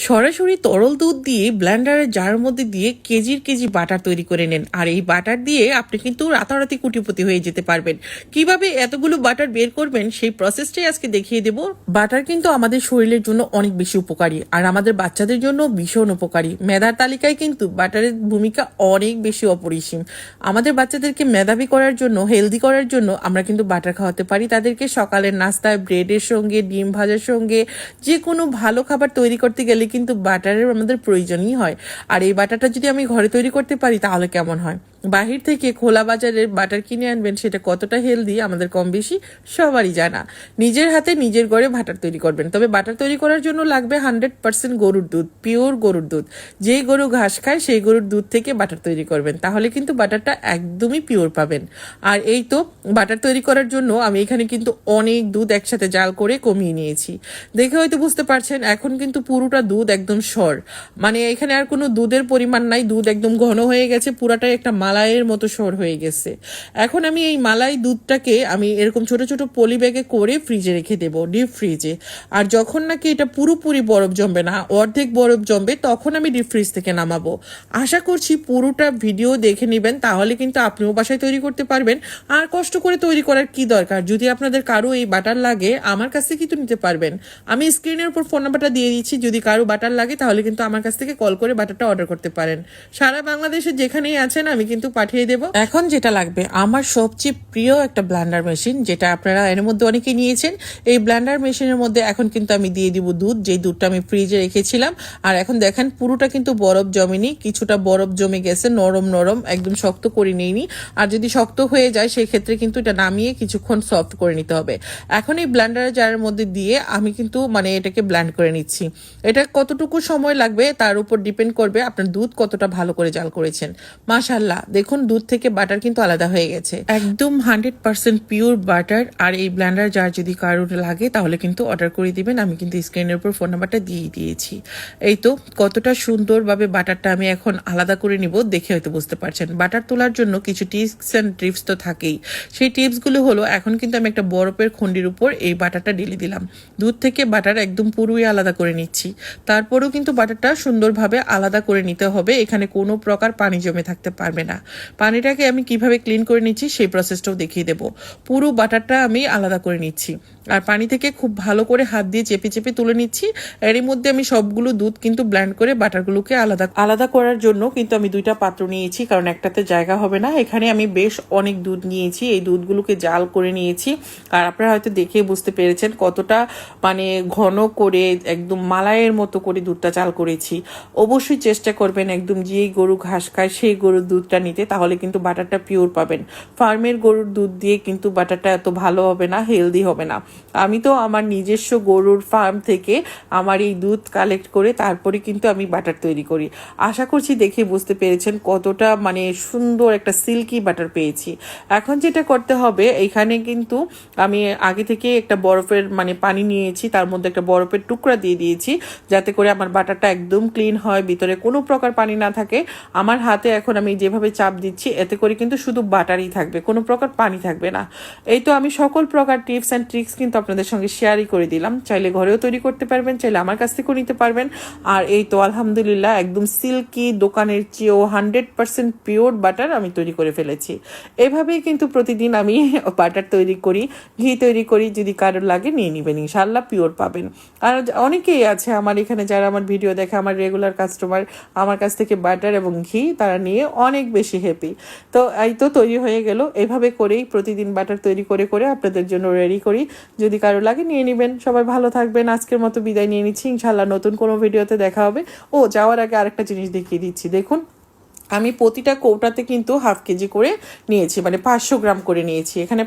সরাসরি তরল দুধ দিয়ে ব্লেন্ডারের জার মধ্যে দিয়ে কেজির কেজি বাটার তৈরি করে নেন, আর এই বাটার দিয়ে আপনি কিন্তু রাতারাতি কোটিপতি হয়ে যেতে পারবেন। কিভাবে এতগুলো বাটার বের করবেন সেই প্রসেসটাই আজকে দেখিয়ে দেব। বাটার কিন্তু আমাদের শরীরের জন্য অনেক বেশি উপকারী, আর আমাদের বাচ্চাদের জন্য ভীষণ উপকারী। মেধার তালিকায় কিন্তু বাটারের ভূমিকা অনেক বেশি অপরিসীম। আমাদের বাচ্চাদেরকে মেধাবী করার জন্য, হেলদি করার জন্য আমরা কিন্তু বাটার খাওয়াতে পারি। তাদেরকে সকালের নাস্তায় ব্রেডের সঙ্গে, ডিম ভাজার সঙ্গে, যে কোনো ভালো খাবার তৈরি করতে গেলে কিন্তু বাটারের আমাদের প্রয়োজনই হয়। আর এই বাটারটা যদি আমি ঘরে তৈরি করতে পারি তাহলে কেমন হয়। বাহির থেকে খোলা বাজারের বাটার কিনে আনবেন, সেটা কতটা হেলদি আমাদের কম বেশি সবারই জানা। নিজের হাতে নিজের ঘরে বাটার তৈরি করবেন। তবে বাটার তৈরি করার জন্য লাগবে 100% গরুর দুধ, পিওর গরুর দুধ। যেই গরু ঘাস খায় সেই গরুর দুধ থেকে বাটার তৈরি করবেন, তাহলে কিন্তু বাটারটা একদমই পিওর পাবেন। আর এই তো বাটার তৈরি করার জন্য আমি এখানে কিন্তু অনেক দুধ একসাথে জাল করে কমিয়ে নিয়েছি। দেখে হয়তো বুঝতে পারছেন এখন কিন্তু পুরোটা দুধ একদম সর, মানে এখানে আর কোনো দুধের পরিমাণ নাই। দুধ একদম ঘন হয়ে গেছে, পুরাটাই একটা মালাইয়ের মতো সর হয়ে গেছে। এখন আমি এই মালাই দুধটাকে আমি এরকম ছোট ছোট পলি ব্যাগে করে ফ্রিজে রেখে দেব, ডিপ ফ্রিজে। আর যখন নাকি এটা পুরোপুরি বরফ জমবে না, অর্ধেক বরফ জমবে, তখন আমি ডিপ ফ্রিজ থেকে নামাবো। আশা করছি পুরোটা ভিডিও দেখে নেবেন, তাহলে কিন্তু আপনিও বাসায় তৈরি করতে পারবেন। আর কষ্ট করে তৈরি করার কি দরকার। যদি আপনাদের কারো এই বাটার লাগে আমার কাছ থেকে কিন্তু নিতে পারবেন। আমি স্ক্রিনের উপর ফোন নাম্বারটা দিয়ে দিচ্ছি, যদি কারো বাটার লাগে তাহলে কিন্তু আমার কাছ থেকে কল করে বাটারটা অর্ডার করতে পারেন। সারা বাংলাদেশে যেখানেই আছেন আমি কিন্তু পাঠিয়ে দেব। এখন যেটা লাগবে, আমার সবচেয়ে প্রিয় একটা ব্লেন্ডার মেশিন, যেটা আপনারা এর মধ্যে অনেকে নিয়েছেন। এই ব্লেন্ডার মেশিনের মধ্যে এখন কিন্তু আমি দিয়ে দিব দুধ, যেই দুধটা আমি ফ্রিজে রেখেছিলাম। আর এখন দেখেন পুরোটা কিন্তু বরফ জমেনি, কিছুটা বরফ জমে গেছে, নরম নরম, একদম শক্ত করে নিইনি। আর যদি শক্ত হয়ে যায় সেই ক্ষেত্রে কিন্তু এটা নামিয়ে কিছুক্ষণ সফট করে নিতে হবে। এখন এই ব্লেন্ডারের জারের মধ্যে দিয়ে আমি কিন্তু এটাকে ব্লেন্ড করে নিচ্ছি। এটা কতটুকু সময় লাগবে তার উপর ডিপেন্ড করবে আপনার দুধ কতটা ভালো করে জাল করেছেন। মাশাআল্লাহ, দেখুন দুধ থেকে বাটার কিন্তু আলাদা হয়ে গেছে, একদম 100% পিওর বাটার। আর এই ব্লেন্ডার জার যদি কারোর লাগে তাহলে কিন্তু অর্ডার করে দিবেন, আমি কিন্তু স্ক্রিনের উপর ফোন নাম্বারটা দিয়ে দিয়েছি। এই তো কতটা সুন্দরভাবে বাটারটা আমি এখন আলাদা করে নিব, দেখে হয়তো বুঝতে পারছেন। বাটার তোলার জন্য কিছু টিপস অ্যান্ড ট্রিপস তো থাকেই। সেই টিপসগুলো হলো, এখন কিন্তু আমি একটা বরফের খন্ডির উপর এই বাটারটা ঢেলে দিলাম। দুধ থেকে বাটার একদম পুরোই আলাদা করে নিচ্ছি। তারপরেও কিন্তু বাটারটা সুন্দরভাবে আলাদা করে নিতে হবে, এখানে কোনো প্রকার পানি জমে থাকতে পারবে না। পানিটাকে আমি কিভাবে ক্লিন করে নিচ্ছি সেই প্রসেসটাও দেখিয়ে দেব। পুরো বাটারটা আমি আলাদা করে নিচ্ছি, আর পানি থেকে খুব ভালো করে হাত দিয়ে চেপে চেপে তুলে নিচ্ছি। এরই মধ্যে আমি সবগুলো দুধ কিন্তু ব্লেন্ড করে বাটারগুলোকে আলাদা আলাদা করার জন্য কিন্তু আমি দুইটা পাত্র নিয়েছি, কারণ একটাতে জায়গা হবে না। এখানে আমি বেশ অনেক দুধ নিয়েছি, এই দুধগুলোকে জাল করে নিয়েছি। আর আপনারা হয়তো দেখে বুঝতে পেরেছেন কতটা ঘন করে একদম মালাইয়ের মতো করে দুধটা জাল করেছি। অবশ্যই চেষ্টা করবেন একদম যেই গরু ঘাস খায় সেই গরুর দুধটা নিতে, তাহলে কিন্তু বাটারটা পিওর পাবেন। ফার্মের গরুর দুধ দিয়ে কিন্তু বাটারটা এত ভালো হবে না, হেলদি হবে না। আমি তো আমার নিজস্ব গরুর ফার্ম থেকে আমার এই দুধ কালেক্ট করে তারপরে কিন্তু আমি বাটার তৈরি করি। আশা করছি দেখে বুঝতে পেরেছেন কতটা সুন্দর একটা সিল্কি বাটার পেয়েছি। এখন যেটা করতে হবে, এখানে কিন্তু আমি আগে থেকে একটা বরফের পানি নিয়েছি, তার মধ্যে একটা বরফের টুকরা দিয়ে দিয়েছি, যাতে করে আমার বাটারটা একদম ক্লিন হয়, ভিতরে কোনো প্রকার পানি না থাকে। আমার হাতে এখন আমি যেভাবে চাপ দিচ্ছি, এতে করে কিন্তু শুধু বাটারই থাকবে, কোনো প্রকার পানি থাকবে না। এই তো আমি সকল প্রকার টিপস অ্যান্ড ট্রিক্স কিন্তু আপনাদের সঙ্গে শেয়ারই করে দিলাম। চাইলে ঘরেও তৈরি করতে পারবেন, চাইলে আমার কাছ থেকেও নিতে পারবেন। আর এই তো আলহামদুলিল্লাহ একদম সিল্কি, দোকানের চেয়েও 100% পিওর বাটার আমি তৈরি করে ফেলেছি। এভাবেই কিন্তু প্রতিদিন আমি বাটার তৈরি করি, ঘি তৈরি করি। যদি কারোর লাগে নিয়ে নেবেন, ইনশাল্লাহ পিওর পাবেন। আর অনেকেই আছে আমার এখানে যারা আমার ভিডিও দেখে, আমার রেগুলার কাস্টমার, আমার কাছ থেকে বাটার এবং ঘি তারা নিয়ে অনেক বেশি হ্যাপি। তো এই তো তৈরি হয়ে গেল। এভাবে করেই প্রতিদিন বাটার তৈরি করে করে আপনাদের জন্য রেডি করি। যদি কারো লাগে নিয়ে নেবেন। সবাই ভালো থাকবেন। আজকের মতো বিদায় নিয়ে নিচ্ছি, ইনশাল্লাহ নতুন কোনো ভিডিওতে দেখা হবে। যাওয়ার আগে আরেকটা জিনিস দেখিয়ে দিচ্ছি, দেখুন আমি প্রতিটা কৌটাতে কিন্তু 1/2 কেজি করে নিয়েছি, 500 গ্রাম করে নিয়েছি। এখানে